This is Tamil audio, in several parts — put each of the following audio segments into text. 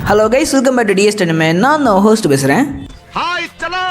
Hello guys, welcome back to DS Anime. நான் ஹோஸ்ட் பேசுறேன். ஹாய் சலோ.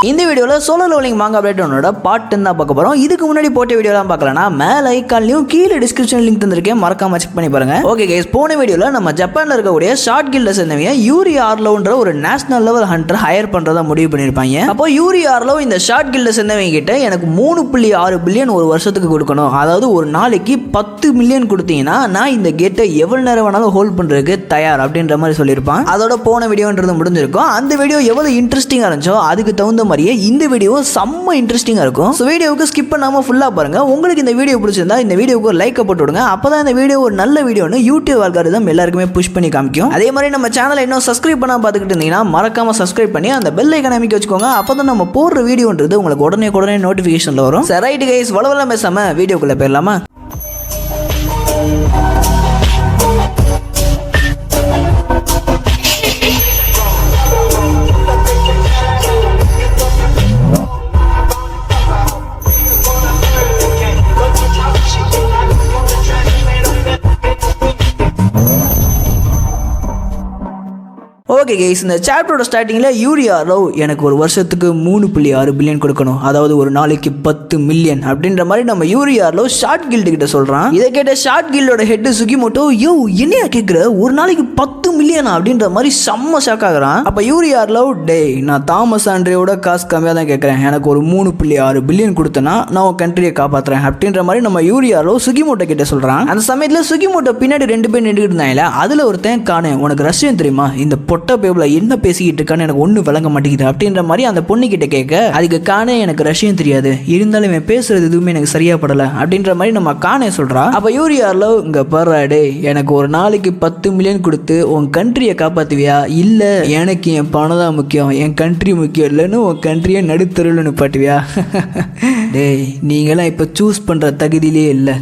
இந்த வீடியோவில் சோலோ லெவலிங் மாங்கா அப்டேட் ஒன்னோட பார்ட் 10 தான் பார்க்க போகிறோம். இதுக்கு முன்னாடி போட்ட வீடியோலாம் பார்க்கலனா மேலே ஐக்கான்லையும் கீழே டிஸ்கிரிப்ஷன் லிங்க் தந்திருக்கேன், மறக்காம செக் பண்ணி பாருங்க. ஓகே கைஸ், போன வீடியோவில் நம்ம ஜப்பானில் இருக்கக்கூடிய ஷார்ட் கில்ட சேர்ந்தவங்க யூரி ஆர்லோன்ற ஒரு நேஷனல் லெவல் ஹண்டர் ஹையர் பண்ணுறதா முடிவு பண்ணியிருப்பாங்க. அப்போ யூரி ஆர்லோ இந்த ஷார்ட் கில்ட சேர்ந்தவங்க கிட்ட எனக்கு 3.6 பில்லியன் ஒரு வருஷத்துக்கு கொடுக்கணும், அதாவது ஒரு நாளைக்கு 10 மில்லியன் கொடுத்தீங்கன்னா நான் இந்த கேட்டை எவ்வளவு நேரம் வேணாலும் ஹோல்ட் பண்ணுறதுக்கு தயார் அப்படின்ற மாதிரி சொல்லியிருப்பான். அதோட போன வீடியோன்றது முடிஞ்சிருக்கும். அந்த வீடியோ எவ்வளோ இன்ட்ரெஸ்டிங்காக இருந்துச்சோ அதுக்கு தகுந்த மாதிரியே இந்த வீடியோ செம்ம இன்ட்ரெஸ்டிங்காக இருக்கும். ஸோ வீடியோவுக்கு ஸ்கிப் பண்ணாமல் ஃபுல்லாக பாருங்க. உங்களுக்கு இந்த வீடியோ பிடிச்சிருந்தா இந்த வீடியோக்கு ஒரு லைக் போட்டு விடுங்க. அப்பதான் இந்த வீடியோ ஒரு நல்ல வீடியோன்னு யூடியூப் அல்காரிதம் எல்லாருக்குமே புஷ் பண்ணி காமிக்கும். அதே மாதிரி நம்ம சேனலை இன்னும் சப்ஸ்கிரைப் பண்ணாம பார்த்துக்கிட்டு இருந்தீங்கன்னா மறக்காம சப்ஸ்கிரைப் பண்ணி அந்த பெல் ஐகானை அமைக்க வச்சுக்கோங்க. அப்பதான் நம்ம போடுற வீடியோன்றது உங்களுக்கு உடனே நோட்டிஃபிகேஷன்ல வரும். சரி ரைட் கைஸ், வளவெல்லாம் பேசாம வீடியோக்குள்ள போயிடலாமா? ஓகே கைஸ், இந்த சாப்டரோட ஸ்டார்டிங்கில் யூரி ஆர்லோ எனக்கு ஒரு வருஷத்துக்கு 3.6 பில்லியன் கொடுக்கணும், அதாவது ஒரு நாளைக்கு 10 மில்லியன் அப்படின்ற மாதிரி நம்ம யூரி ஆர்லோ ஷார்ட் கில்டு கிட்ட சொல்கிறான். இதை கேட்ட ஷார்ட் கில்டோட ஹெட் சுகிமோட்டோ, யோ என்னையா கேட்குற, ஒரு நாளைக்கு 10 மில்லியனா அப்படின்ற மாதிரி செம்ம ஷாக் ஆகுறான். அப்போ யூரி ஆர்லோ, டேய் நான் தாமஸ் ஆண்ட்ரேயோட காசு கம்மியாக தான் கேட்குறேன், எனக்கு ஒரு 3.6 பில்லியன் கொடுத்தனா நான் உன் கண்ட்ரியை காப்பாற்றுறேன் அப்படின்ற மாதிரி நம்ம யூரி ஆர்லோ சுகிமோட்டோ கிட்ட சொல்கிறான். அந்த சமயத்தில் சுகிமோட்டோ பின்னாடி 2 பேர் நின்றுட்டு இருந்தாங்களே, அதில் ஒருத்தன் காணேன், உனக்கு ரஷ்யன் தெரியுமா, இந்த பொட்டை பேப்ல என்ன பேசிக்கிட்டு இருக்கான்னு எனக்கு ஒன்றும் விளங்க மாட்டேங்குது அப்படின்ற மாதிரி அந்த பொண்ணு கிட்ட கேட்க, அதுக்கு காணே எனக்கு ரஷ்யன் தெரியாது, இருந்தாலும் இவன் பேசுறது எதுவுமே எனக்கு சரியா படல அப்படின்ற மாதிரி நம்ம காணே சொல்றா. அப்ப யூரி ஆர்லோ, இங்க பாரு டே, எனக்கு ஒரு நாளைக்கு 10 மில்லியன் கொடுத்து உன் கண்ட்ரியை காப்பாத்துவியா, இல்ல எனக்கு என் பணம் தான் முக்கியம், என் கண்ட்ரி முக்கியம் இல்லைன்னு உன் கண்ட்ரியை நடுத்தருள் நிப்பாட்டுவியா? டேய் நீங்களாம் இப்ப சூஸ் பண்ற தகுதியிலே இல்லை,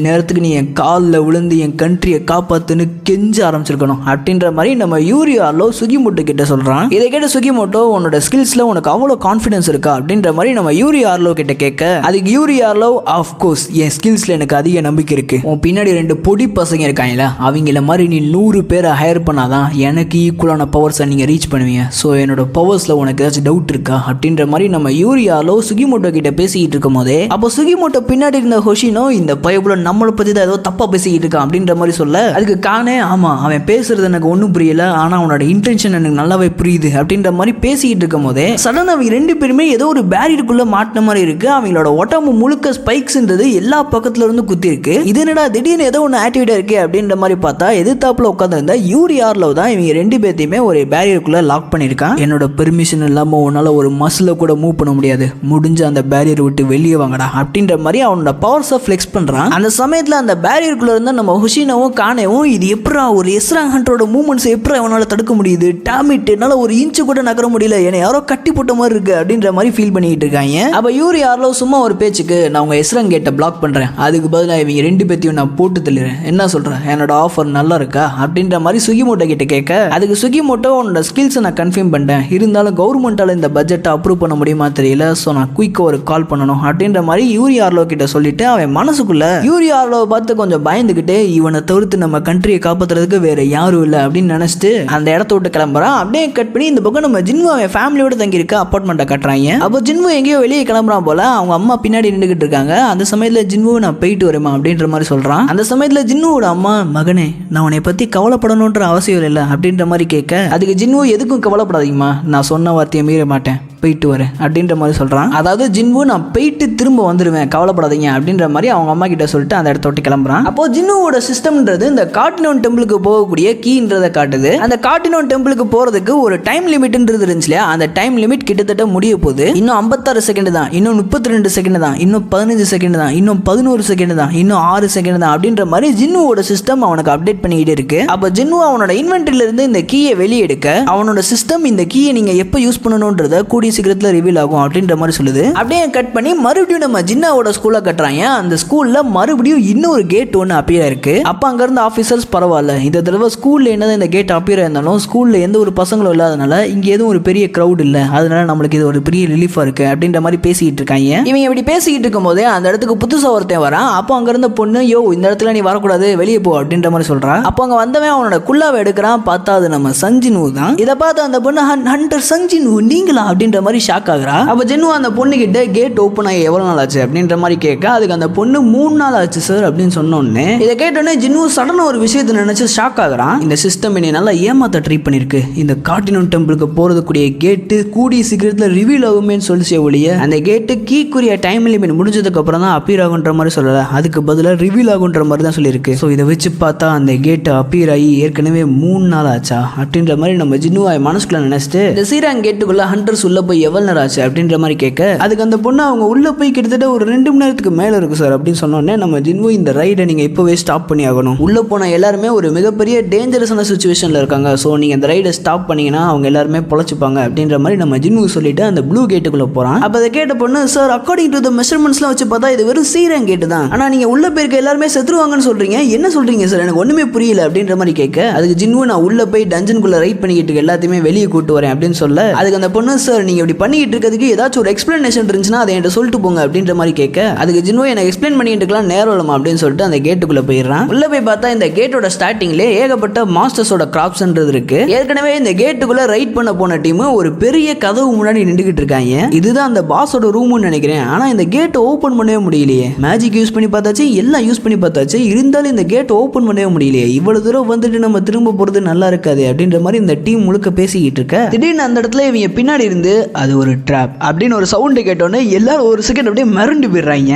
நேரத்துக்கு நீ என் காலில் விழுந்து என் கண்ட்ரியை காப்பாற்றுன்னு கெஞ்ச ஆரம்பிச்சிருக்கணும் அப்படின்ற மாதிரி நம்ம யூரி ஆர்லோ சுகிமோட்டோ கிட்ட சொல்கிறான். இதை கேட்ட சுகிமோட்டோ, உன்னோட ஸ்கில்ஸில் உனக்கு அவ்வளோ கான்ஃபிடன்ஸ் இருக்கா அப்படின்ற மாதிரி நம்ம யூரி ஆர்லோ கிட்ட கேட்க, அதுக்கு யூரி ஆர்லோ, ஆஃப்கோர்ஸ் என் ஸ்கில்ஸில் எனக்கு அதிக நம்பிக்கை இருக்குது, உன் பின்னாடி 2 பொடி பசங்க இருக்காங்களா, அவங்கள மாதிரி நீ 100 பேரை ஹையர் பண்ணாதான் எனக்கு ஈக்குவலான பவர்ஸை நீங்கள் ரீச் பண்ணுவீங்க, ஸோ என்னோட பவர்ஸில் உனக்கு ஏதாச்சும் டவுட் இருக்கா அப்படின்ற மாதிரி நம்ம யூரி ஆர்லோ சுகிமோட்டோ கிட்ட பேசிக்கிட்டு இருக்கும் போதே, அப்போ சுகிமோட்டோ பின்னாடி இருந்த ஹொஷினோ, இந்த பயபுல நம்மளை பற்றி தான் ஏதோ தப்பா பேசிக்கிட்டு இருக்கான் அப்படின்ற மாதிரி சொல்ல, அதுக்கு காணே, ஆமா அவன் பேசுறது எனக்கு ஒன்றும் புரியல, ஆனால் அவனோட இன்டென்ஷன் எனக்கு நல்லாவே புரியுது அப்படின்ற மாதிரி பேசிக்கிட்டு இருக்கும் போதே சடனாக அவங்க 2 பேருமே ஏதோ ஒரு பேரியருக்குள்ள மாட்டின மாதிரி இருக்கு. அவங்களோட உடம்பு முழுக்க ஸ்பைக்ஸ்ன்றது எல்லா பக்கத்துல இருந்து குத்தி இருக்கு. இது என்னடா திடீர்னு ஏதோ ஒன்று ஆக்டிவேட்டா இருக்கு அப்படின்ற மாதிரி பார்த்தா எதிர்த்தாப்புல உட்காந்துருந்தா யூரி ஆர்லோ தான் இவங்க 2 பேர்த்தையுமே ஒரு பேரியருக்குள்ள லாக் பண்ணியிருக்கான். என்னோட பெர்மிஷன் இல்லாம உன்னால ஒரு மசில கூட மூவ் பண்ண முடியாது, முடிஞ்ச அந்த பேரியர் விட்டு வெளியே வாங்கடா அப்படின்ற மாதிரி அவனோட பவர்ஸை ஃபிளெக்ஸ் பண்றான். அந்த சமயத்தில் அந்த பேரியருக்குள்ள இருந்தா நம்ம ஹுஷினாவும் காணேவும், இது எப்படா ஒரு எஸ்ராங் ஹண்டரோட மூவ்மெண்ட்ஸ் எப்படா அவனால தடுக்க முடியுது, டாமிட் என்னால ஒரு இன்ச்சு கூட நகர முடியல, என்னை யாரோ கட்டி போட்ட மாதிரி இருக்கு அப்படின்ற மாதிரி ஃபீல் பண்ணிட்டு இருக்காங்க. அப்ப யூரி ஆர்லோ சும்மா ஒரு பேச்சுக்கு, நான் உங்க எஸ்ராங் கேட்டை பிளாக் பண்றேன், அதுக்கு பதிலாக இவங்க 2 பேத்தையும் நான் போட்டு தள்ளுறேன், என்ன சொல்றேன், என்னோட ஆஃபர் நல்லா இருக்கா அப்படின்ற மாதிரி சுகிமோட்டோ கிட்ட கேட்க, அதுக்கு சுகிமோட்டோ, உன்னோட ஸ்கில்ஸை நான் கன்ஃபார்ம் பண்ணிட்டேன், இருந்தாலும் கவர்மெண்டால இந்த பட்ஜெட்டை அப்ரூவ் பண்ண முடியுமா தெரியல, ஸோ நான் குயிக்கா ஒரு கால் பண்ணணும் அப்படின்ற மாதிரி யூரி ஆர்லோ கிட்ட சொல்லிட்டு அவன் மனசுக்குள்ள யூரி ஆர்லோ பார்த்து கொஞ்சம் பயந்துகிட்டு, இவனை தவிர்த்து நம்ம கண்ட்ரியை காப்பாற்றுறதுக்கு வேற யாரும் இல்லை அப்படின்னு நினைச்சிட்டு அந்த இடத்த விட்டு கிளம்புறான். அப்படியே கட் பண்ணி இந்த பக்கம் நம்ம ஜின்வு அவன் ஃபேமிலியோட தங்கி இருக்க அப்பார்ட்மெண்ட்டை கட்டுறாங்க. அப்போ ஜின்வு எங்கேயோ வெளியே கிளம்புறான் போல, அவங்க அம்மா பின்னாடி நின்றுகிட்டு இருக்காங்க. அந்த சமயத்துல ஜின்வு, நான் போயிட்டு வரேமா அப்படின்ற மாதிரி சொல்றான். அந்த சமயத்துல ஜின்னுவோட அம்மா, மகனே நான் உன்னை பத்தி கவலைப்படணுன்ற அவசியம் இல்லை அப்படின்ற மாதிரி கேட்க, அதுக்கு ஜின்வு, எதுக்கும் கவலைப்படாதீங்கம்மா, நான் சொன்ன வார்த்தையை மீற மாட்டேன், போயிட்டு வரேன் அப்படின்ற மாதிரி சொல்றான். அதாவது ஜின்வு, நான் போயிட்டு திரும்ப வந்துடுவேன், கவலைப்படாதீங்க அப்படின்ற மாதிரி அவங்க அம்மா கிட்ட சொல்லிட்டு அந்த இடத்த விட்டு கிளம்புறான். அப்போ ஜின்னுவோட சிஸ்டம்ன்றது இந்த கார்டினோன் டெம்பிளுக்கு போகக்கூடிய கீன்றதை காட்டுது. அந்த கார்டினோன் டெம்பிளுக்கு போறதுக்கு ஒரு டைம் லிமிட்ன்றது இருந்துச்சு இல்லையா, அந்த டைம் லிமிட் கிட்டத்தட்ட முடிய போகுது. இன்னும் 56 செகண்ட் தான், இன்னும் 32 செகண்ட் தான், இன்னும் 15 செகண்ட் தான், இன்னும் 11 செகண்ட் தான், இன்னும் 6 செகண்ட் தான் அப்படின்ற மாதிரி ஜின்னுவோட சிஸ்டம் அவனுக்கு அப்டேட் பண்ணிக்கிட்டே இருக்கு. அப்போ ஜின்னு அவனோட இன்வென்டரியில இருந்து இந்த கீயை வெளியே எடுக்க, அவனோட சிஸ்டம் இந்த கீயை நீங்க எப்போ யூஸ் பண்ணணும்ன்றத கூடிய சீக்கிரத்தில் ரிவீல் ஆகும் அப்படின்ற மாதிரி சொல்லுது. அப்படியே கட் பண்ணி மறுபடியும் நம்ம ஜின்னாவோட ஸ்கூலை கட்டுறாங்க. அந்த ஸ்கூல்ல மறுபடியும் இன்னொரு கேட் ஒன்று அப்பியர் ஆயிருக்கு. அப்போ அங்க இருந்த ஆஃபீஸர்ஸ் பரவாயில்ல, இந்த தடவை ஸ்கூல்ல என்னதான் இந்த கேட் அப்பியர் ஆயிருந்தாலும் ஸ்கூல்ல எந்த ஒரு பசங்களும் இல்லாதனால இங்க எதுவும் ஒரு பெரிய கிரௌட் இல்ல, அதனால நம்மளுக்கு இது ஒரு பெரிய ரிலீஃபா இருக்கு அப்படின்ற மாதிரி பேசிட்டு இருக்காங்க. இவங்க இப்படி பேசிக்கிட்டு இருக்கும் போதே அந்த இடத்துக்கு புதுசா ஒருத்தன் வரான். அப்போ அங்க இருந்த பொண்ணு, யோ இந்த இடத்துல நீ வரக்கூடாது, வெளியே போ அப்படின்ற மாதிரி சொல்றான். அப்போ அங்க வந்தவன் அவனோட குல்லாவை எடுக்கிறான். பார்த்தா அது நம்ம சஞ்சினு தான். இதை பார்த்து அந்த பொண்ணு, ஹண்டர் சஞ்சினு நீங்களா அப்படின்ற மாதிரி ஷாக் ஆகுறா. அப்ப ஜின்னு அந்த பொண்ணு கிட்ட கேட் ஓப்பன் ஆகி எவ்வளவு நாள் ஆச்சு அப்படின்ற மாதிரி கேட்க, அதுக்கு அந்த பொண்ணு 3 நாள் ஆச்சு சார் அப்படின்னு சொன்னோன்னே இதை கேட்டோன்னே ஜின்னு சடனா ஒரு விஷயத்தை நினைச்சு ஷாக் ஆகுறான். இந்த சிஸ்டம் என்னை நல்லா ஏமாத்த ட்ரை பண்ணிருக்கு. இந்த கார்டினன் டெம்பிளுக்கு போறதுக்குரிய கேட்டு கூடிய சீக்கிரத்தில் ரிவீல் ஆகுமே சொல்லிச்சே ஒழிய அந்த கேட்டு கீக்குரிய டைம் லிமிட் முடிஞ்சதுக்கு அப்புறம் தான் அப்பீர் ஆகுன்ற மாதிரி சொல்லல, அதுக்கு பதிலாக ரிவீல் ஆகுன்ற மாதிரி தான் சொல்லியிருக்கு. ஸோ இதை வச்சு பார்த்தா அந்த கேட்டு அப்பீர் ஆகி ஏற்கனவே 3 நாள் ஆச்சா அப்படின்ற மாதிரி நம்ம ஜின்னுவாய் மனசுக்குள்ள நினைச்சிட்டு இந்த சீராங் கேட்டுக்குள்ள ஹண்டர்ஸ் உள்ள போய் எவ்வளவு நேரம் ஆச்சு அப்படின்ற மாதிரி கேட்க, அதுக்கு அந்த பொண்ணு அவங்க உள்ள போய் கிட்டத்தட்ட ஒரு 2 மணி நேரத்துக்கு மேல இருக்கு சார் அப்படின்னு சொன்னோடனே நம்ம ஜின்வு, இந்த ரைடை நீங்க இப்பவே ஸ்டாப் பண்ணி ஆகணும். உள்ள போன எல்லாருமே ஒரு மிகப்பெரிய டேஞ்சரஸான சுச்சுவேஷன்ல இருக்காங்க. ஸோ நீங்க இந்த ரைடை ஸ்டாப் பண்ணீங்கன்னா அவங்க எல்லாருமே பொழைச்சுப்பாங்க அப்படின்ற மாதிரி நம்ம ஜின்வு சொல்லிட்டு அந்த ப்ளூ கேட்டுக்குள்ள போறான். அப்ப அதை கேட்ட பொண்ணு, சார் அக்கார்டிங் டு தி மெஷர்மெண்ட்ஸ்லாம் வச்சு பார்த்தா இது வெறும் சீராங் கேட்டு தான், ஆனா நீங்க உள்ள போயிருக்க எல்லாருமே செத்துருவாங்கன்னு சொல்றீங்க, என்ன சொல்றீங்க சார், எனக்கு ஒண்ணுமே புரியல அப்படின்ற மாதிரி கேட்க, அதுக்கு ஜின்வு, நான் உள்ள போய் டஞ்சனுக்குள்ள ரைட் பண்ணிக்கிட்டு எல்லாத்தையுமே வெளியே கூட்டு வரேன் அப்படின்னு சொல்ல, அதுக்கு அந்த பொண்ணு, சார் நீங்க இப்படி பண்ணிட்டு இருக்கிறதுக்கு ஏதாச்சும் ஒரு எக்ஸ்பிளனேஷன் இருந்துச்சுன்னா அதை என்கிட்ட சொல்லிட்டு போங்க அப்படின்ற மாதிரி கேட்க, அதுக்கு ஜின்வு, எனக்கு எக்ஸ்பிளைன் பண்ணிட்டு இருக்கலாம் நேரம் இல்லமா அப்படின்னு சொல்லிட்டு அந்த கேட்டுக்குள்ள போயிடுறான். உள்ள போய் பார்த்தா இந்த கேட்டோட ஸ்டார்டிங்ல ஏகப்பட்ட மாஸ்டர்ஸோட கிராப்ஸ்ன்றது இருக்கு. ஏற்கனவே இந்த கேட்டுக்குள்ள ரைட் பண்ண போன டீம் ஒரு பெரிய கதவு முன்னாடி நின்றுகிட்டு இருக்காங்க. இதுதான் அந்த பாஸோட ரூம்னு நினைக்கிறேன். ஆனா இந்த கேட்டை ஓபன் பண்ணவே முடியலையே. மேஜிக் யூஸ் பண்ணி பார்த்தாச்சு, எல்லாம் யூஸ் பண்ணி பார்த்தாச்சு, இருந்தாலும் இந்த கேட் ஓபன் பண்ணவே முடியலையே. இவ்வளவு தூரம் வந்துட்டு நம்ம திரும்ப போறது நல்லா இருக்காது அப்படின்ற மாதிரி இந்த டீம் முழுக்க பேசிக்கிட்டு இருக்க, திடீர்னு அந்த இடத்துல இவங்க பின்னாடி இருந்து அது ஒரு ட்ராப் அப்படின்னு ஒரு சவுண்ட் கேட்டோன்னே எல்லாரும் ஒரு செகண்ட் அப்படியே மிரண்டு போயிடுறாங்க.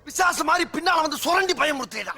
பிசாசு மாதிரி பின்னால வந்து சுரண்டி பயமுறுத்துறா.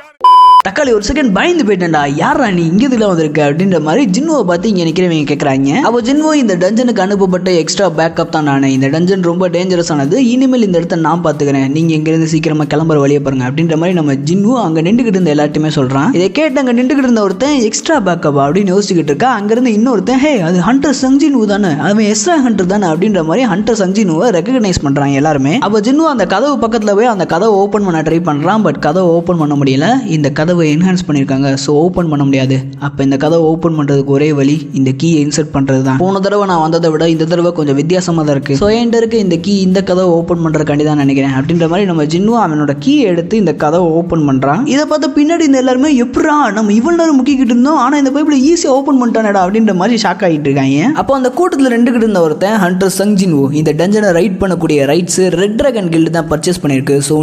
தக்காளி ஒரு செகண்ட் பயந்து போயிட்டேன்டா, யாரா நீ இங்க இதுல வந்திருக்க அப்படின்ற மாதிரி ஜின்னுவை பார்த்து இங்க நிக்கிறவங்க கேட்கறாங்க. அப்போ ஜின்வோ, இந்த டஞ்சனுக்கு அனுப்பப்பட்ட எக்ஸ்ட்ரா பேக்கப் தான் நானே, இந்த டஞ்சன் ரொம்ப டேஞ்சரஸ் ஆனது, இனிமேல் இந்த இடத்த நான் பாத்துக்கிறேன், நீங்க இங்க இருந்து சீக்கிரமா கிளம்புற வழியை பாருங்க அப்படின்ற மாதிரி நம்ம ஜின்வோ அங்க நின்றுகிட்டு இருந்த எல்லாத்தையுமே சொல்றான். இதை கேட்டு அங்க நின்றுகிட்டு இருந்த ஒருத்தன் எக்ஸ்ட்ரா பேக்கப் அப்படின்னு யோசிச்சுக்கிட்டு இருக்கா. அங்க இருந்து இன்னொருத்தன், ஹே அது ஹண்டர் சங்ஜினு தானே, அவன் எஸ்ரா ஹண்டர் தானே அப்படின்ற மாதிரி ஹண்டர் சங்ஜினுவை ரெகக்னைஸ் பண்றாங்க எல்லாருமே. அப்போ ஜின்வோ அந்த கதவு பக்கத்துல போய் அந்த கதவை ஓபன் பண்ண ட்ரை பண்றான். பட் கதவை ஓபன் பண்ண முடியல. இந்த கதவை என்ஹான்ஸ் பண்ணிருக்காங்க, சோ ஓபன் பண்ண முடியாது. அப்ப இந்த கதவை ஓபன் பண்றதுக்கு ஒரே வழி இந்த கீயை இன்சர்ட் பண்றது தான். போன தடவை நான் வந்ததை விட இந்த தடவை கொஞ்சம் வித்தியாசமா தான் இருக்கு. சோ என்கிட்ட இருக்க இந்த கீ இந்த கதவை ஓபன் பண்றதுக்காண்டி தான் நினைக்கிறேன் அப்படின்ற மாதிரி நம்ம ஜின்னு அவனோட கீ எடுத்து இந்த கதவை ஓபன் பண்றான். இதை பார்த்து பின்னாடி இந்த எல்லாருமே, எப்படா நம்ம இவ்வளவு நேரம் முக்கிக்கிட்டு இருந்தோம், ஆனா இந்த பைப்ல ஈஸியா ஓபன் பண்ணிட்டானடா அப்படின்ற மாதிரி ஷாக் ஆகிட்டு இருக்காங்க. அப்போ அந்த கூட்டத்துல ரெண்டுகிட்டு இருந்த ஒருத்தன், ஹண்டர் சங்ஜின்வோ, இந்த டஞ்சனை ரைட் பண்ணக்கூடிய ரைட்ஸ் ரெட் டிராகன் கில்டு தான் பர்ச்சேஸ் பண்ணிருக்கு. சோ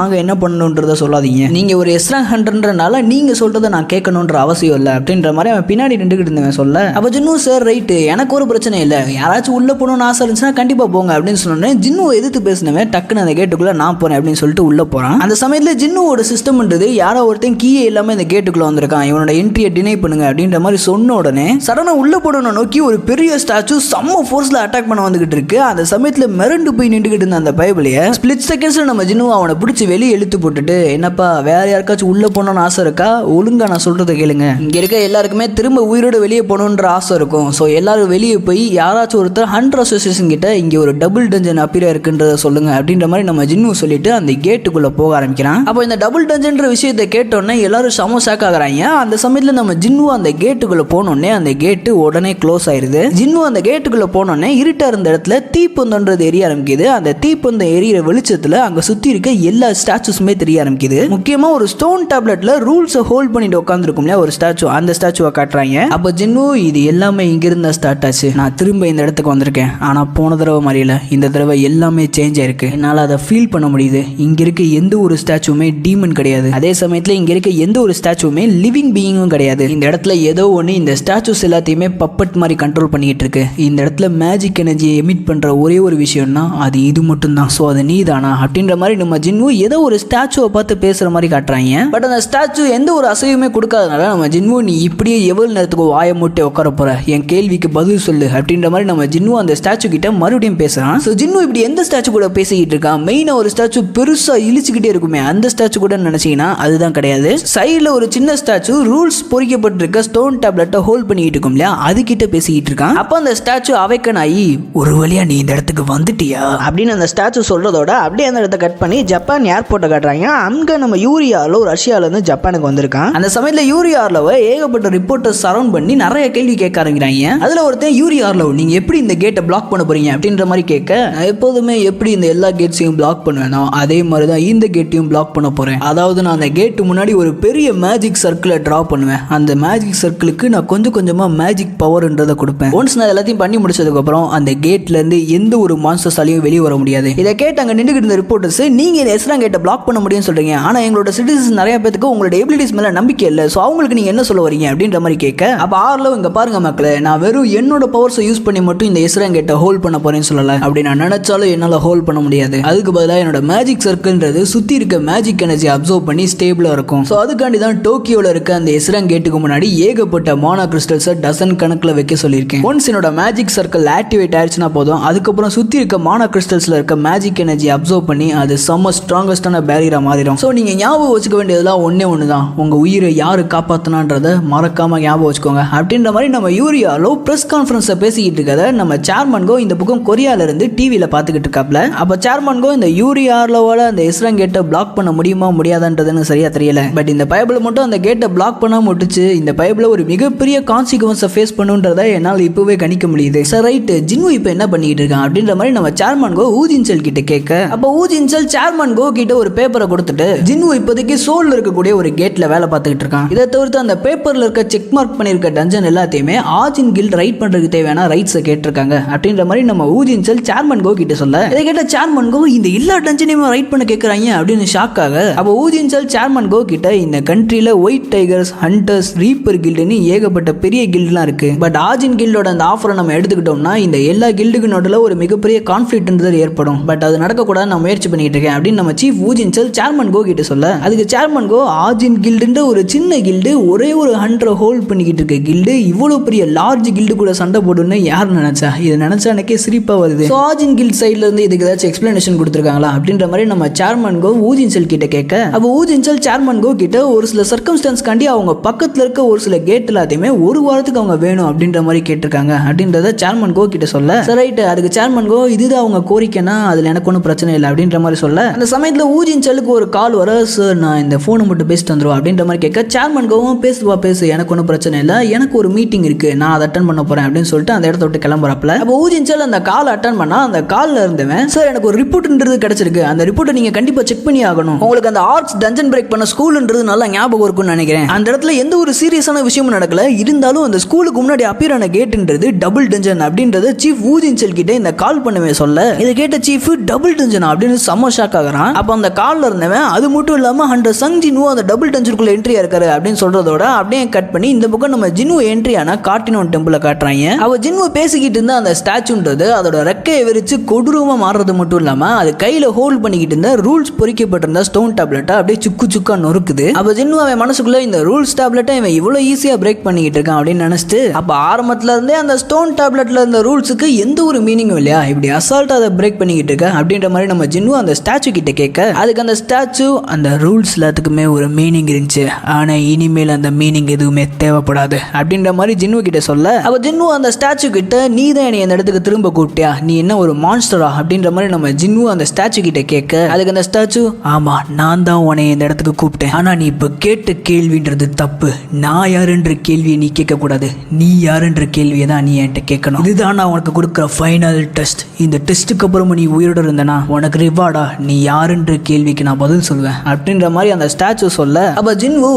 நாங்க என்ன பண்ணணும்ன்றத சொல்லாதீங்க, நீங்க ஒரு எஸ்ரா ஹண்டர்ன்றனால நீங்க சொல்றதை நான் கேட்கணுன்ற அவசியம் இல்லை அப்படின்ற மாதிரி அவன் பின்னாடி நின்றுகிட்டு இருந்தவன் சொல்ல, அப்ப ஜின்னு, சார் ரைட்டு, எனக்கு ஒரு பிரச்சனை இல்லை, யாராச்சும் உள்ள போகணும்னு ஆசை இருந்துச்சுன்னா கண்டிப்பா போங்க அப்படின்னு சொன்னேன். ஜின்னு எதிர்த்து பேசினவன் டக்குன்னு அந்த கேட்டுக்குள்ள நான் போறேன் அப்படின்னு சொல்லிட்டு உள்ள போறான். அந்த சமயத்துல ஜின்னுவோட சிஸ்டம்ன்றது யாரோ ஒருத்தன் கீயே இல்லாம இந்த கேட்டுக்குள்ள வந்திருக்கான், இவனோட என்ட்ரியை டினை பண்ணுங்க அப்படின்ற மாதிரி சொன்ன உடனே சடனா உள்ள போடணும் நோக்கி ஒரு பெரிய ஸ்டாச்சு செம்ம ஃபோர்ஸ்ல அட்டாக் பண்ண வந்துகிட்டு இருக்கு. அந்த சமயத்துல மிரண்டு போய் நின்றுகிட்டு இருந்த அந்த பைபிளைய ஸ்பிளிட் செகண்ட்ஸ்ல நம்ம ஜின்னு அவனை பிடிச்சி வெளியே இழுத்து போட்டுட்டு, என்னப்பா வேற யாருக்காச்சும் உள்ள போகணும்னு ஆசை இருக்கா, ஒழுங்கா நான் சொல்றதை கேளுங்க, இங்க இருக்க எல்லாருக்குமே திரும்ப உயிரோட வெளியே போகணுன்ற ஆசை இருக்கும். ஸோ எல்லாரும் வெளியே போய் யாராச்சும் ஒருத்தர் ஹண்டர் அசோசியேஷன் கிட்ட இங்க ஒரு டபுள் டஞ்சன் அப்பீரா இருக்குன்றத சொல்லுங்க அப்படின்ற மாதிரி நம்ம ஜின்னு சொல்லிட்டு அந்த கேட்டுக்குள்ள போக ஆரம்பிக்கிறான். அப்போ இந்த டபுள் டஞ்சன்ற விஷயத்தை கேட்டோன்னே எல்லாரும் சம ஷாக் ஆகுறாங்க. அந்த சமயத்துல நம்ம ஜின்னு அந்த கேட்டுக்குள்ள போனோடனே அந்த கேட்டு உடனே க்ளோஸ் ஆயிருது. ஜின்னு அந்த கேட்டுக்குள்ள போனோடனே இருட்டா இருந்த இடத்துல தீப்பந்தன்றது எரிய ஆரம்பிக்குது. அந்த தீப்பந்தம் எரியிற வெளிச்சத்துல அங்க சுத்தி இருக்க எல்லா ஸ்டாச்சுஸுமே தெரிய ஆரம்பிக்குது. முக்கியமா ஒரு ஸ்டோன் டேப்லெட்ல ரூல்ஸை ஹோல்ட் பண்ணிட்டு உட்காந்துருக்கும் ஒரு ஸ்டாச்சு, அந்த ஸ்டாச்சுவை காட்டுறாங்க. அப்போ ஜின்னு, இது எல்லாமே இங்க இருந்த ஸ்டார்ட் ஆச்சு, நான் திரும்ப இந்த இடத்துக்கு வந்திருக்கேன், ஆனா போன தடவை மாதிரில இந்த தடவை எல்லாமே சேஞ்ச் ஆயிருக்கு, என்னால அதை ஃபீல் பண்ண முடியுது. இங்க இருக்க எந்த ஒரு ஸ்டாச்சுமே டீமன் கிடையாது, அதே சமயத்துல இங்க இருக்க எந்த ஒரு ஸ்டாச்சுமே லிவிங் பீயிங்கும் கிடையாது. இந்த இடத்துல ஏதோ ஒன்று இந்த ஸ்டாச்சுஸ் எல்லாத்தையுமே பப்பட் மாதிரி கண்ட்ரோல் பண்ணிட்டு இருக்கு. இந்த இடத்துல மேஜிக் எனர்ஜியை எமிட் பண்ற ஒரே ஒரு விஷயம்னா அது இது மட்டும் தான். ஸோ அது நீ தானா அப்படின்ற மாதிரி நம்ம ஜின்னு ஏதோ ஒரு ஸ்டாச்சுவை பார்த்து பேசுற மாதிரி காட்டுறாங்க. பட் அந்த ஸ்டாச்சு எந்த ஒரு அசைவுமே கொடுக்காதனால நம்ம ஜின்வு நீ இப்படியே எவ்வளவு நேரத்துக்கு வாயை மூட்டை உட்கார போற, என் கேள்விக்கு பதில் சொல்லு அப்படின்ற மாதிரி நம்ம ஜின்வு அந்த ஸ்டாச்சு கிட்ட மறுபடியும் பேசுறான். ஸோ ஜின்வு இப்படி எந்த ஸ்டாச்சு கூட பேசிக்கிட்டு இருக்கான், மெயினா ஒரு ஸ்டாச்சு பெருசா இழிச்சுக்கிட்டே இருக்குமே அந்த ஸ்டாச்சு கூட நினைச்சீங்கன்னா அதுதான் கிடையாது. சைடில் ஒரு சின்ன ஸ்டாச்சு ரூல்ஸ் பொறிக்கப்பட்டிருக்க ஸ்டோன் டேப்லெட்டை ஹோல்ட் பண்ணிட்டு இருக்கும் இல்லையா, அது கிட்ட பேசிக்கிட்டு இருக்கான். அப்போ அந்த ஸ்டாச்சு அவைக்கன் ஆகி ஒரு வழியா நீ இந்த இடத்துக்கு வந்துட்டியா அப்படின்னு அந்த ஸ்டாச்சு சொல்றதோட அப்படியே அந்த இடத்த கட் பண்ணி ஜப்பான் ஏர்போர்ட்டை காட்டுறாங்க. அங்க நம்ம யூரியாலோ ரஷ்யால இருந்து ஜப்பானுக்கு வந்திருக்கான். அந்த சமயத்தில் யூரியாலோவை ஏகப்பட்ட ரிப்போர்ட்டர் சரவுண்ட் பண்ணி நிறைய கேள்வி கேட்க ஆரம்பிக்கிறாங்க. அதுல ஒருத்தன் யூரியாலோ நீங்க எப்படி இந்த கேட்டை பிளாக் பண்ண போறீங்க அப்படின்ற மாதிரி கேட்க, நான் எப்போதுமே எப்படி இந்த எல்லா கேட்ஸையும் பிளாக் பண்ணுவேனோ அதே மாதிரி தான் இந்த கேட்டையும் பிளாக் பண்ண போறேன். அதாவது நான் அந்த கேட்டு முன்னாடி ஒரு பெரிய மேஜிக் சர்க்கிளை டிரா பண்ணுவேன். அந்த மேஜிக் சர்க்கிளுக்கு நான் கொஞ்சம் கொஞ்சமா மேஜிக் பவர்ன்றதை கொடுப்பேன். ஒன்ஸ் நான் எல்லாத்தையும் பண்ணி முடிச்சதுக்கு அப்புறம் அந்த கேட்ல இருந்து எந்த ஒரு மான்ஸ்டர்ஸாலையும் வெளியே வர முடியாது. இதை கேட்டு அங்க நின்றுகிட்டு இருந்த ரிப்போர்ட்டர்ஸ், நீங்க இந்த எஸ்ராங் கேட்டை பிளாக் பண்ண முடியும்னு சொல்றீங்க, ஆனா எங்களோட சிட்டிசன்ஸ் நிறைய பேருக்கு உங்களோட எபிலிட்டிஸ் மேல நம்பிக்கை இல்லை, ஸோ அவங்களுக்கு நீங்க என்ன சொல்ல வரீங்க அப்படின்ற மாதிரி கேட்க, அப்ப ஆர்லோ இங்க பாருங்க மக்களே, நான் வெறும் என்னோட பவர்ஸை யூஸ் பண்ணி மட்டும் இந்த எஸ்ராங் கேட்டை ஹோல்ட் பண்ண போறேன்னு சொல்லல. அப்படி நான் நினைச்சாலும் என்னால ஹோல்ட் பண்ண முடியாது. அதுக்கு பதிலாக என்னோட மேஜிக் சர்க்கிள்ன்றது சுத்தி இருக்க மேஜிக் எனர்ஜி அப்சர்வ் பண்ணி ஸ்டேபிளா இருக்கும். ஸோ அதுக்காண்டி தான் டோக்கியோல இருக்க அந்த எஸ்ராங் கேட்டுக்கு முன்னாடி ஏகப்பட்ட மோனா கிறிஸ்டல்ஸை டசன் கணக்கில் வைக்க சொல்லியிருக்கேன். ஒன்ஸ் என்னோட மேஜிக் சர்க்கிள் ஆக்டிவேட் ஆயிடுச்சுன்னா போதும், அதுக்கப்புறம் சுத்தி இருக்க மோனா கிறிஸ்டல்ஸ்ல இருக்க மேஜிக் எனர்ஜி அப்சர்வ் பண்ணி அது செம்ம ஸ்ட்ராங்கஸ்டான பேரியரா மாறிடும். ஸோ நீங்க ஞாபகம் வச்சுக்க வேண்டியதெல்லாம் ஒண்ணு தான், உங்க உயிரை யாரு காப்பாத்தினான்றத மறக்காம ஞாபகம் வச்சுக்கோங்க அப்படின்ற மாதிரி நம்ம யூரியாலோ பிரஸ் கான்ஃபரன்ஸை பேசிக்கிட்டு இருக்கத நம்ம சேர்மன்கோ இந்த பக்கம் கொரியால இருந்து டிவியில பார்த்துக்கிட்டு இருக்காப்ல. அப்ப சேர்மன்கோ இந்த யூரியாலோவால அந்த எஸ்ராங் கேட்டை பிளாக் பண்ண முடியுமா முடியாதான்றதுன்னு சரியா தெரியல. பட் இந்த பைபிள் மட்டும் அந்த கேட்டை பிளாக் பண்ணாம விட்டுச்சு, இந்த பைபிள் ஒரு மிகப்பெரிய கான்சிக்வன்ஸை ஃபேஸ் பண்ணுன்றதை என்னால் இப்பவே கணிக்க முடியுது. சார் ரைட், ஜின்வு இப்போ என்ன பண்ணிட்டு இருக்கான் அப்படின்ற மாதிரி நம்ம சேர்மன்கோ ஊஜின்செல் கிட்ட கேட்க, அப்போ ஊஜின்செல் சேர்மன்கோ கிட்ட ஒரு பேப்பரை கொடுத்துட்டு, ஜின்வு இப்போதைக்கு சோல்ல இருக்கக்கூடிய ஒரு கேட்ல வேலை பார்த்துக்கிட்டு இருக்கான். இதை தவிர்த்து அந்த பேப்பர்ல இருக்க செக் மார்க் பண்ணிருக்க டஞ்சன் எல்லாத்தையுமே ஆஜின் கில்ட் ரைட் பண்றதுக்கு தேவையான ரைட்ஸை கேட்டிருக்காங்க அப்படின்ற மாதிரி நம்ம ஊஜின்செல் சேர்மன்கோ கிட்ட சொல்ல, இதை கேட்ட சேர்மன்கோ இந்த எல்லா டஞ்சனையும் ரைட் பண்ண கேட்கறாங்க அப்படின்னு ஷாக் ஆக, அப்போ ஊஜின்செல் சேர்மன்கோ கிட்ட இந்த கண்ட்ரியில ஒயிட் டைகர்ஸ், ஹண்டர்ஸ், ரீப்பர் கில்டுன்னு ஏகப்பட்ட பெரிய கில்டுலாம் இருக்கு. பட் ஆஜின் கில்டோட அந்த ஆஃபரை நம்ம எடுத்துக்கிட்டோம்னா இந்த எல்லா கில்டுக்கு நடுவில் ஒரு மிகப்பெரிய கான்ஃபிளிக்ட்ன்றது ஏற்படும். பட் அது நடக்கக்கூடாது நான் முயற்சி பண்ணிட்டு இருக்கேன் அப்படின்னு நம்ம சீஃப் ஊஜின்செல் சேர்மன்கோ கிட்ட சொல்ல, அதுக்கு சேர்மன்கோ ஆஜின் கில்டுன்ற ஒரு சின்ன கில்டு, ஒரே ஒரு ஹண்டரை ஹோல்ட் பண்ணிக்கிட்டு இருக்க கில்டு இவ்வளவு பெரிய லார்ஜ் கில்டு கூட சண்டை போடுன்னு யார் நினைச்சா? இதை நினைச்சா எனக்கே சிரிப்பா வருது. ஆஜின் கில்ட் சைட்ல இருந்து இதுக்கு ஏதாச்சும் எக்ஸ்பிளனேஷன் கொடுத்துருக்காங்களா அப்படின்ற மாதிரி நம்ம சேர்மன்கோ ஊஜின்செல் கிட்ட கேட்க, அப்போ ஊஜின்செல் சேர்மன்கோ கிட்ட ஒரு சில சர்க்கம்ஸ்டான்ஸ் காண்டி அவங்க பக்கத்துல இருக்க ஒரு சில கேட் எல்லாத்தையுமே ஒரு வாரத்துக்கு அவங்க வேணும் அப்படின்ற மாதிரி கேட்டிருக்காங்க அப்படின்றத சேர்மன்கோ கிட்ட சொல்ல, ரைட், அதுக்கு சேர்மன்கோ இதுதான் அவங்க கோரிக்கைனா அதுல எனக்கு ஒன்றும் பிரச்சனை இல்லை அப்படின்ற மாதிரி சொல்ல, அந்த சமயத்தில் ஊஜின்செலுக்கு ஒரு கால் வர, சார் நான் இந்த ஃபோனை மட்டும் பேசிட்டு வந்துடுவோம் அப்படின்ற மாதிரி கேட்க, சேர்மன்கோவும் பேசுவா பேசு, எனக்கு ஒன்றும் பிரச்சனை இல்லை, எனக்கு ஒரு மீட்டிங் இருக்கு, நான் அதை அட்டன் பண்ண போறேன் அப்படின்னு சொல்லிட்டு அந்த இடத்த விட்டு கிளம்புறப்பல, அப்போ ஊஜின்செல் அந்த கால் அட்டன் பண்ணா அந்த காலில் இருந்தவன், சார் எனக்கு ஒரு ரிப்போர்ட்ன்றது கிடைச்சிருக்கு, அந்த ரிப்போர்ட்டை நீங்க கண்டிப்பா செக் பண்ணி ஆகணும், உங்களுக்கு அந்த ஆர்க்ஸ் டஞ்சன் பிரேக் பண்ண ஸ்கூல்ன்றது நல்லா ஞாபகம் இருக்கும்னு நினைக்கிறேன், அந்த இடத்துல எந்த ஒரு சீரியஸான விஷயமும் நடக்கல, இருந்தாலும் அந்த ஸ்கூலுக்கு முன்னாடி அப்பியர் ஆன கேட்ன்றது டபுள் டஞ்சன் அப்படின்றது சீஃப் ஊஜின்செல் கிட்ட இந்த கால் பண்ணவே சொல்ல, இதை கேட்ட சீஃப் டபுள் டஞ்சன் அப்படின்னு செம்ம ஷாக் ஆகுறான். அப்போ அந்த கால்ல இருந்தவன் அது மட்டும் இல்லாம ஹண்டர் சங் ஜின்வு அந்த டபுள் டஞ்சனுக்குள்ள என்ட்ரியா இருக்காரு அப்படின்னு சொல்றதோட அப்படியே கட் பண்ணி இந்த பக்கம் நம்ம ஜின்வு என்ட்ரி ஆன கார்டினோன் டெம்பிள காட்டுறாங்க. அவ ஜின்வு பேசிக்கிட்டு இருந்த அந்த ஸ்டாச்சுன்றது அதோட ரெக்கையை விரிச்சு கொடூரமா மாறுறது மட்டும் இல்லாம அது கையில ஹோல்ட் பண்ணிக்கிட்டு இருந்த ரூல்ஸ் பொறிக்கப்பட்டிருந்த ஸ்டோன் டேப்லெட்டை அப்படியே சுக்கு சுக்கா நொறுக்குது. அப்ப ஜின்வு அவன் மனசுக்குள்ள இந்த ரூல்ஸ் டேப்லெட்டை இவன் இவ்வளவு ஈஸியா பிரேக் பண்ணிக்கிட்டு இருக்கான் அப்படின்னு நினைச்சிட்டு, அப்ப ஆரம்பத்துல இருந்தே அந்த ஸ்டோன் டேப்லெட்ல இருந்த ரூல்ஸுக்கு எந்த ஒரு மீனிங்கும் இல்லையா, இப்படி அசால்ட்டா அதை பிரேக் பண்ணிக்கிட்டு இருக்க அப்படின்ற மாதிரி நம்ம ஜின்வு அந்த ஸ்டாச்சு கிட்ட கேட்க, அதுக்கு அந்த ஸ்டாச்சு அந்த ரூல்ஸ் எல்லாத்துக்குமே ஒரு மீனிங் இருந்துச்சு, ஆனா இனிமேல் அந்த மீனிங் எதுவுமே தேவைப்படாது அப்படின்ற மாதிரி ஜின்வு கிட்ட சொல்ல, அப்ப ஜின்வு அந்த ஸ்டாச்சு கிட்ட, நீ தான் என்னை அந்த இடத்துக்கு திரும்ப கூப்பிட்டியா, நீ என்ன ஒரு மான்ஸ்டரா அப்படின்ற மாதிரி நம்ம ஜின்வு அந்த ஸ்டாச்சு கிட்ட கேட்க, அதுக்கு அந்த ஸ்டாச்சு, ஆமா நான் தான் உன்னை இந்த இடத்துக்கு கூப்பிட்டேன், ஆனா நீ இப்ப கேட்ட கேள்வின்றது தப்பு, நான் யாருன்ற கேள்வியை நீ கேட்க கூடாது, நீ யாருன்ற கேள்வியை தான் நீ என்கிட்ட கேட்கணும், இதுதான் நான் உனக்கு கொடுக்குற ஃபைனல் டெஸ்ட், இந்த டெஸ்ட்டுக்கு அப்புறமா நீ உயிரோட இருந்தனா உனக்கு ரிவார்டா நீ யாருன்ற கேள்விக்கு நான் பதில் சொல்லுவேன் அப்படின்ற மாதிரி அந்த ஸ்டாச்சு சொல்ல, அப்ப ஜின்வு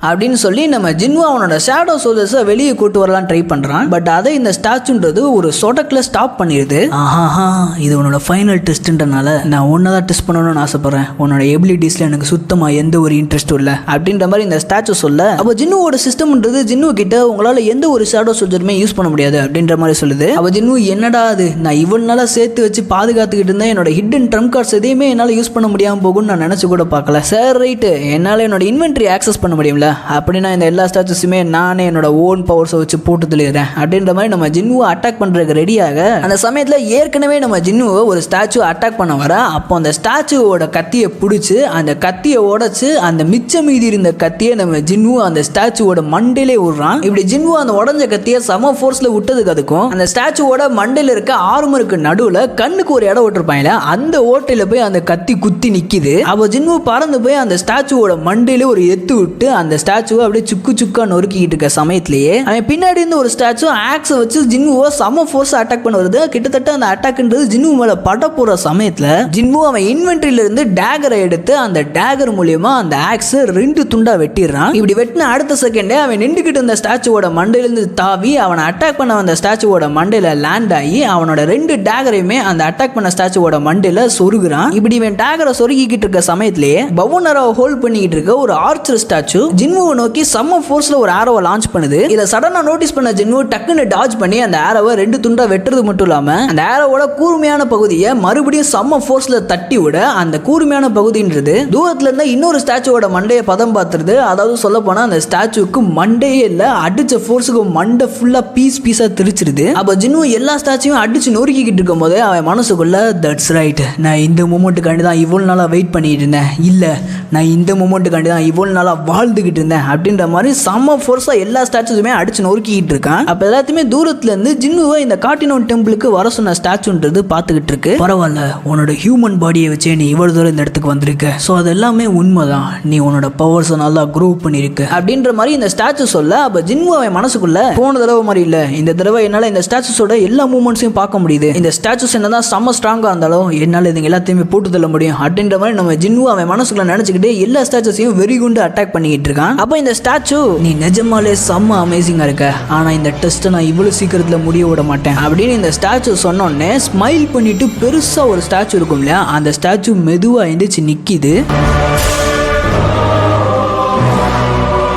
அப்படின்னு சொல்லி நம்ம ஜின்வு அவனோட ஷேடோ சோல்ஜர்ஸை வெளியே கூட்டு வரலாம் ட்ரை பண்றான். பட் அதை இந்த ஸ்டாச்சுன்றது ஒரு சொடக்ல ஸ்டாப் பண்ணிடுது. ஆஹா, இது உன்னோட ஃபைனல் டெஸ்ட்ன்றனால நான் உன்னதான் டெஸ்ட் பண்ணணும்னு ஆசைப்படுறேன், உன்னோட எபிலிட்டிஸ்ல எனக்கு சுத்தமா எந்த ஒரு இன்ட்ரெஸ்டும் இல்லை அப்படின்ற மாதிரி இந்த ஸ்டாச்சு சொல்ல, அப்போ ஜின்னுவோட சிஸ்டம்ன்றது ஜின்னு கிட்ட உங்களால எந்த ஒரு ஷேடோ சோல்ஜருமே யூஸ் பண்ண முடியாது அப்படின்ற மாதிரி சொல்லுது. அப்போ ஜின்னு என்னடா அது, நான் இவ்வளவு நாளா சேர்த்து வச்சு பாதுகாத்துக்கிட்டு இருந்தேன், என்னோட ஹிடன் ட்ரம்ப் கார்ட்ஸ் எதையுமே என்னால் யூஸ் பண்ண முடியாமல் போகும்னு நான் நினைச்சு கூட பார்க்கல. சரி ரைட்டு, என்னால் என்னோட இன்வென்ட்ரி ஆக்சஸ் பண்ண முடியும்ல, அப்படின்னா இந்த எல்லா ஸ்டாச்சுஸுமே நானே என்னோட ஓன் பவர்ஸை வச்சு போட்டு தெளிகிறேன் அப்படின்ற மாதிரி நம்ம ஜின்னுவை அட்டாக் பண்ணுறதுக்கு ரெடியாக அந்த சமயத்தில் ஏற்கனவே நம்ம ஜின்னுவை ஒரு ஸ்டாச்சு அட்டாக் பண்ண வர, அப்போ அந்த ஸ்டாச்சுவோட கத்தியை பிடிச்சி அந்த கத்தியை உடைச்சு அந்த மிச்சம் மீதி இருந்த கத்தியை நம்ம ஜின்னு அந்த ஸ்டாச்சுவோட மண்டையிலே விடுறான். இப்படி ஜின்னு அந்த உடஞ்ச கத்தியை சம ஃபோர்ஸ்ல விட்டதுக்கு அதுக்கும் அந்த ஸ்டாச்சுவோட மண்டையில இருக்க ஆர்மருக்கு நடுவுல கண்ணுக்கு ஒரு இடம் விட்டுருப்பாங்களே, அந்த ஓட்டையில போய் அந்த கத்தி குத்தி நிக்குது. அப்போ ஜின்னு பறந்து போய் அந்த ஸ்டாச்சுவோட மண்டையில ஒரு எத்து விட்டு அந்த ஸ்டாச்சுவை அப்படியே சுக்கு சுக்கா நொறுக்கிட்டு இருக்க சமயத்திலேயே அவன் பின்னாடி இருந்து ஒரு ஸ்டாச்சு ஆக்ஸை வச்சு ஜின்னுவை சம ஃபோர்ஸ் அட்டாக் பண்ண வருது. கிட்டத்தட்ட அந்த அட்டாக்ன்றது ஜின்னு மேல பட போற சமயத்துல ஜின்னு அவன் இன்வென்ட்ரியில இருந்து டேகரை எடுத்து அந்த டேகர் மூலியமா அந்த ஆக்ஸ் 2 துண்டா வெட்டிடுறான். இப்படி வெட்டின அடுத்த செகண்டே அவன் நின்றுகிட்டு இருந்த ஸ்டாச்சுவோட மண்டையில இருந்து தாவி அவனை அட்டாக் பண்ண வந்த ஸ்டாச்சுவோட மண்டையில லேண்ட் ஆகி அவனோட 2 டேகரையுமே அந்த அட்டாக் பண்ண ஸ்டாச்சுவோட மண்டையில சொருகுறான். இப்படி இவன் டேகரை சொருகிக்கிட்டு இருக்க சமயத்திலேயே பவுனராவை ஹோல்ட் பண்ணிக்கிட்டு இருக்க ஒரு ஆர்ச்சர் ஸ்டாச்சு ஜின்னுவை நோக்கி சம்ம ஃபோர்ஸ்ல ஒரு ஆரோவை லான்ச் பண்ணுது. இதை சடனா நோட்டீஸ் பண்ண ஜின்னு டக்குன்னு டாஜ் பண்ணி அந்த ஆரோவை 2 துண்டா வெட்டுறது மட்டும் இல்லாம அந்த ஆரோவோட கூர்மையான பகுதியை மறுபடியும் சம்ம ஃபோர்ஸ்ல தட்டி விட அந்த கூர்மையான பகுதின்றது தூரத்துல இருந்த இன்னொரு ஸ்டாச்சுவோட மண்டையை பதம் பார்த்துருது. அதாவது சொல்ல போனா அந்த ஸ்டாச்சுக்கு மண்டையே இல்ல, அடிச்ச ஃபோர்ஸுக்கு மண்டை ஃபுல்லா பீஸா திரிச்சிருது. அப்ப ஜின்னு எல்லா ஸ்டாச்சுவும் அடிச்சு நொறுக்கிக்கிட்டு இருக்கும் போது அவன் மனசுக்குள்ள தட்ஸ் ரைட், நான் இந்த மூமெண்ட்டுக்காண்டி தான் இவ்வளவு நாளா வெயிட் பண்ணிட்டு இருந்தேன், இல்ல நான் இந்த மூமெண்ட்டுக்காண்டி தான் இவ்வளவு நாளா வாழ்ந்துகிட்டு இருந்தேன் அப்படின்ற மாதிரி செம்ம ஃபோர்ஸா எல்லா ஸ்டாச்சுஸுமே அடிச்சு நொறுக்கிட்டு இருக்கான். அப்ப எல்லாத்தையுமே தூரத்துல இருந்து ஜின்னுவை இந்த காட்டினோன் டெம்பிளுக்கு வர சொன்ன ஸ்டாச்சுன்றது பார்த்துக்கிட்டு இருக்கு. பரவாயில்ல, உன்னோட ஹியூமன் பாடியை வச்சே நீ இவ்வளவு தூரம் இந்த இடத்துக்கு வந்திருக்க, ஸோ அது எல்லாமே உண்மைதான், நீ உன்னோட பவர்ஸை நல்லா க்ரோ பண்ணிருக்க அப்படின்ற மாதிரி இந்த ஸ்டாச்சு சொல்ல, அப்ப ஜின்னு அவன் மனசுக்குள்ள போன தடவை மாதிரி இல்ல, இந்த தடவை என்னால இந்த ஸ்டாச்சுஸோட எல்லா மூமெண்ட்ஸையும் பார்க்க முடியுது, இந்த ஸ்டாச்சுஸ் என்னதான் செம்ம ஸ்ட்ராங்கா இருந்தாலும் என்னால இதுங்க எல்லாத்தையுமே போட்டு தள்ள முடியும் அப்படின்ற மாதிரி நம்ம ஜின்னு அவன் மனசுக்குள்ள நினைச்சுக்கிட்டு எல்லா ஸ்டாச்சுஸையும் வெறி குண்டு அட்டாக் பண்ணிக்கிட்டு இருக்கான். அப்ப இந்த ஸ்டாச்சு நீ நிஜமாலே செம்ம அமேசிங்கா இருக்க, ஆனா இந்த டெஸ்ட்டை நான் இவ்வளவு சீக்கிரத்துல முடிய விட மாட்டேன் அப்படின்னு இந்த ஸ்டாச்சு சொன்னோடனே ஸ்மைல் பண்ணிட்டு பெருசா ஒரு ஸ்டாச்சு இருக்கும் இல்லையா, அந்த ஸ்டாச்சு மெதுவா எந்திரிச்சு நிக்குது.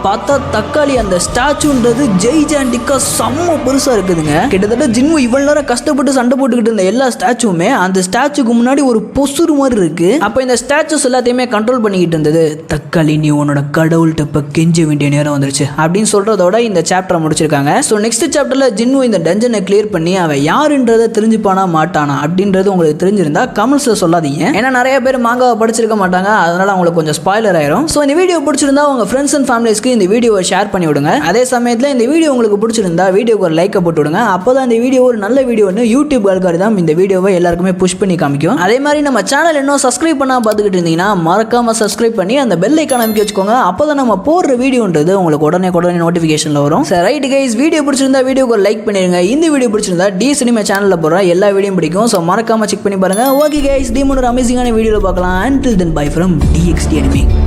பார்த்தா தக்காளி அந்த ஸ்டாச்சுன்றது ஜெய்ஜாண்டிக்கா செம்ம பெருசா இருக்குதுங்க. கிட்டத்தட்ட ஜின்னு இவ்வளவு நேரம் கஷ்டப்பட்டு சண்டை போட்டுக்கிட்டு இருந்த எல்லா ஸ்டாச்சுமே அந்த ஸ்டாச்சுக்கு முன்னாடி ஒரு பொசுறு மாதிரி இருக்கு. அப்ப இந்த ஸ்டாச்சுஸ் எல்லாத்தையுமே கண்ட்ரோல் பண்ணிக்கிட்டு இருந்தது. தக்காளி நீ உன்னோட கடவுள்கிட்ட இப்ப கெஞ்ச வேண்டிய நேரம் வந்துருச்சு அப்படின்னு சொல்றதோட இந்த சாப்டரை முடிச்சிருக்காங்க. ஸோ நெக்ஸ்ட் சாப்டர்ல ஜின்னு இந்த டஞ்சனை கிளியர் பண்ணி அவன் யாருன்றதை தெரிஞ்சுப்பானா மாட்டானா அப்படின்றது உங்களுக்கு தெரிஞ்சிருந்தா கமெண்ட்ஸ்ல சொல்லாதீங்க. ஏன்னா நிறைய பேர் மாங்காவை படிச்சிருக்க மாட்டாங்க, அதனால அவங்களுக்கு கொஞ்சம் ஸ்பாய்லர் ஆயிரும். ஸோ இந்த வீடியோ பிடிச்சிருந்தா உங்க ஃப்ரெண்ட்ஸ் அண்ட் ஃபேமிலிஸ்க்கு இந்த வீடியோவை ஷேர் பண்ணி விடுங்க. அதே சமயத்தில் இந்த வீடியோ உங்களுக்கு பிடிச்சிருந்தா வீடியோக்கு ஒரு லைக்கை போட்டு விடுங்க. அப்போதான் இந்த வீடியோ ஒரு நல்ல வீடியோன்னு யூடியூப் அல்காரிதம் இந்த வீடியோவை எல்லாருக்குமே புஷ் பண்ணி காமிக்கும். அதே மாதிரி நம்ம சேனல் இன்னும் சப்ஸ்கிரைப் பண்ணா பார்த்துக்கிட்டு இருந்தீங்கன்னா மறக்காம சப்ஸ்கிரைப் பண்ணி அந்த பெல் ஐக்கான அமைக்க வச்சுக்கோங்க. அப்போதான் நம்ம போடுற வீடியோன்றது உங்களுக்கு உடனே நோட்டிஃபிகேஷன்ல வரும். சரி ரைட் கைஸ், வீடியோ பிடிச்சிருந்தா வீடியோக்கு ஒரு லைக் பண்ணிருங்க. இந்த வீடியோ பிடிச்சிருந்தா டி சினிமா சேனல்ல போடுற எல்லா வீடியோவும் பிடிக்கும். ஸோ மறக்காம செக் பண்ணி பாருங்க. ஓகே கைஸ், டீமோட அமேசிங்கான வீடியோவில் பார்க்கலாம். Until then, bye from DXD Anime.